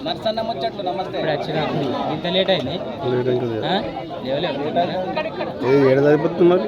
నర్సన్న ముచ్చట్లు నమస్తే. ఇప్పుడు వచ్చిన ఇంత లేట్ అయింది. ఏడు సరిపోతుంది మరి.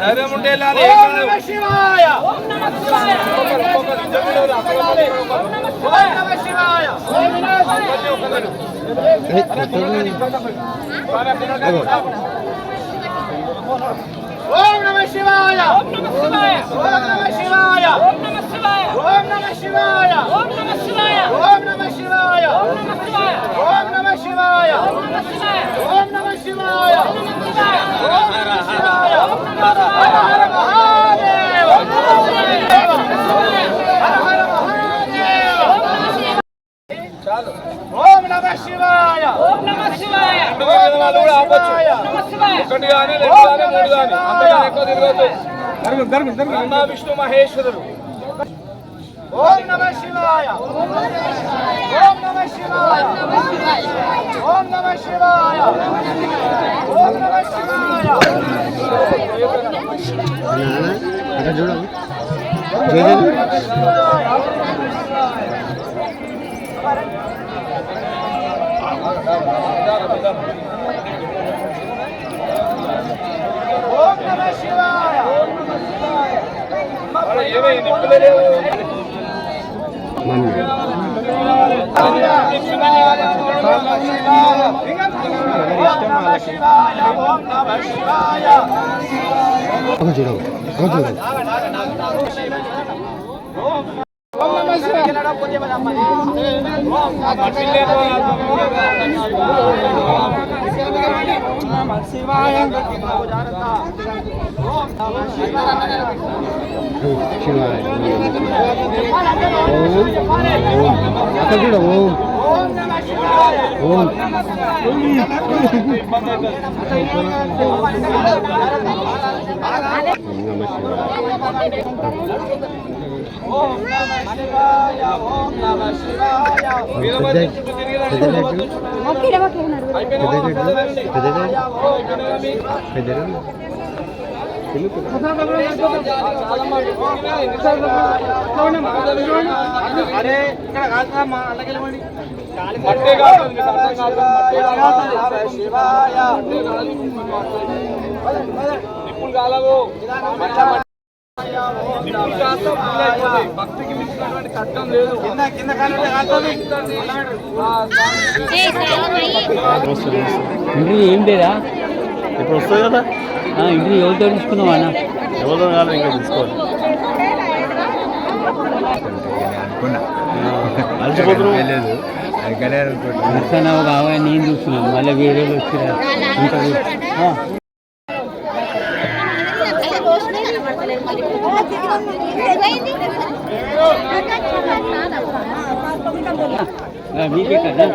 ధైర్యం ఉంటే ఓం నమః శివాయ ఓం నమః శివాయ ఓం నమః శివాయ ఓం నమః శివాయ ఓం నమః శివాయ ఓం నమః శివాయ ఓం నమః శివాయ ఓం నమః శివాయ ఓం నమః శివాయ ఓం నమః శివాయ ఓం నమః శివాయ ఓం నమః శివాయ ఓం నమః శివాయ ఓం నమః శివాయ హర హర మహాదేవ హర హర మహాదేవ చాలు ఓం నమః శివాయ ఓం నమః శివాయ ఓం నమః శివాయ ఒకటి గాని రెండు గాని మూడు గాని అంతగా ఎక్కువ తిరగొద్దు. బ్రహ్మ విష్ణు మహేశ్వరుడు. ఓం నమః శివాయ ఓం నమః శివాయ ఓం నమః శివాయ ఓం నమః శివాయ. చూడండి ఓం నమః శివాయ భక్తికి మించినటువంటి కట్టం లేదు. ఏం లేదా ఇప్పుడు వస్తుంది కదా. ఇంటి ఎవరితో తీసుకున్నావా అన్న? ఎవరో కాదు ఇంకా తీసుకోవాలి. అలసిపోతున్నావు. నర్సన్న ఒక ఆమె నేను చూస్తున్నాను, మళ్ళీ వేరే వచ్చిరా ఇంకా మీకే కదా.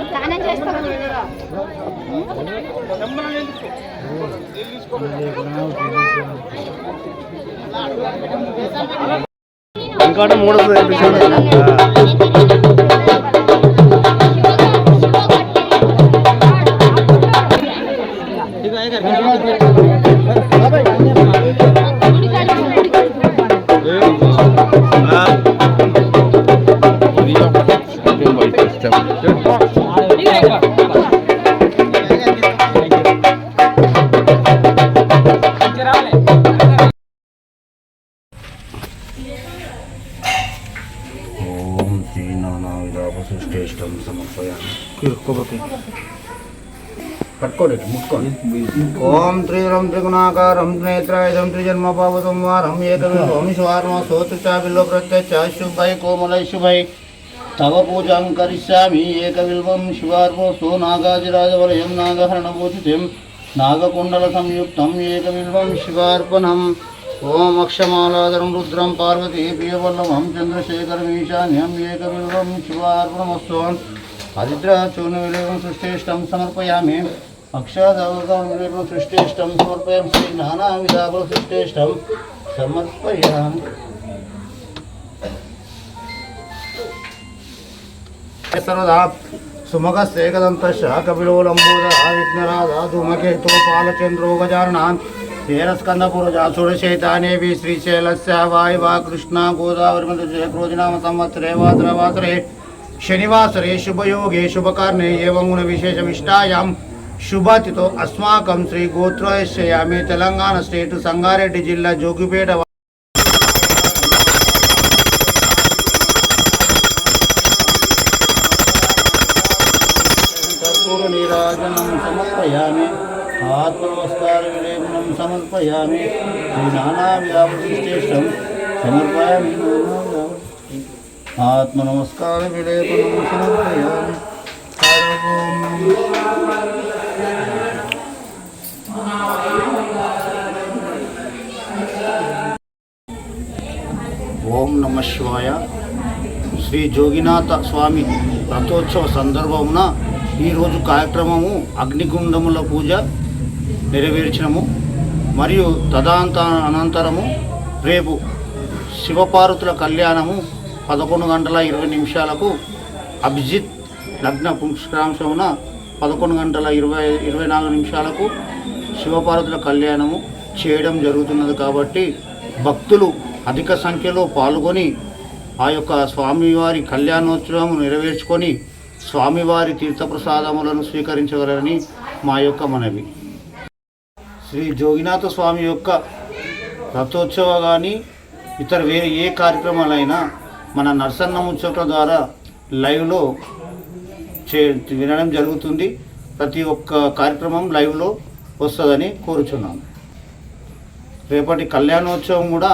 స్నానం చేస్తాం. ఇంకా మూడు ఓం త్రిరం త్రిగుణాకారం నేత్రాయుధం త్రిజన్మ పావతం వారం ఏకవిశ్వార్మ సోత్రుచాభిలో ప్రత్యక్ష శుభై కోమలై శుభై తవ పూజాం కరిష్యామి ఏకవిల్వం శివార్మో సో నాగాజిరాజవలయం నాగహరణభూషితం నాగకుండల సంయుక్తం ఏకవిల్వం శివార్పణం. ఓం అక్షమాలాధరం రుద్రం పార్వతీ ప్రియవల్లభం చంద్రశేఖరం ఈశాన్యం ఏకవిల్వం శివార్పణమస్తు. హరిద్రాచూర్ణ విలేకం సృష్టిష్టం సమర్పయామి. అక్షాదవకం విలేకం సృష్టిష్టం సమర్పయామి. శ్రీ నానావిధాకుల సృష్టిష్టం సమర్పయామి. సర్వదా సుమగస్తేకదంతశ్చ కపిలోలంబోద విఘ్నరాధ ధూమకేతో పాలచంద్రో గజాననాన్ క్షీరస్కందపురజా షోడశైతానేవి శ్రీశైలస్య వాయువా కృష్ణా గోదావరి మధ్య క్రోధినామ సంవత్సరే వాసరే శనివాసరే శుభయోగే శుభకర్ణే ఏవం గుణ విశేషమిష్టాయాం శుభతితో అస్మాకం శ్రీ గోత్రయశ్యామి. తెలంగాణ స్టేట్ సంగారెడ్డి జిల్లా జోగిపేట నీరాజనం సమర్పయామి. ఆత్మనమస్కార విలేపనం సమర్పయామి. శ్రీ నానావ్యాపృష్టం సమర్పయామి. ఆత్మనమస్కార విలేపనం సమర్పయామి. ఓం నమ శివాయ. శ్రీ జోగినాథ స్వామి రథోత్సవ సందర్భమున ఈరోజు కార్యక్రమము అగ్నిగుండముల పూజ నెరవేర్చినము. మరియు అనంతరము రేపు శివపార్వతుల కళ్యాణము 11:20 అభిజిత్ లగ్న పుష్కరాంశమున 11:24 శివపార్వతుల కళ్యాణము చేయడం జరుగుతున్నది. కాబట్టి భక్తులు అధిక సంఖ్యలో పాల్గొని ఆ యొక్క స్వామివారి కళ్యాణోత్సవం నెరవేర్చుకొని స్వామివారి తీర్థప్రసాదములను స్వీకరించగలరని మా యొక్క మనవి. శ్రీ జోగినాథ స్వామి యొక్క రథోత్సవ కానీ ఇతర వేరే ఏ కార్యక్రమాలైనా మన నర్సన్న ముచ్చట్ల ద్వారా లైవ్లో వినడం జరుగుతుంది. ప్రతి ఒక్క కార్యక్రమం లైవ్లో వస్తుందని కోరుచున్నాను. రేపటి కళ్యాణోత్సవం కూడా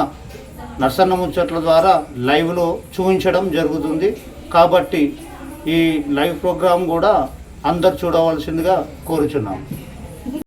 నర్సన్న ముచ్చట్ల ద్వారా లైవ్లో చూపించడం జరుగుతుంది. కాబట్టి ఈ లైవ్ ప్రోగ్రాం కూడా అందరు చూడవలసిందిగా కోరుచున్నాం.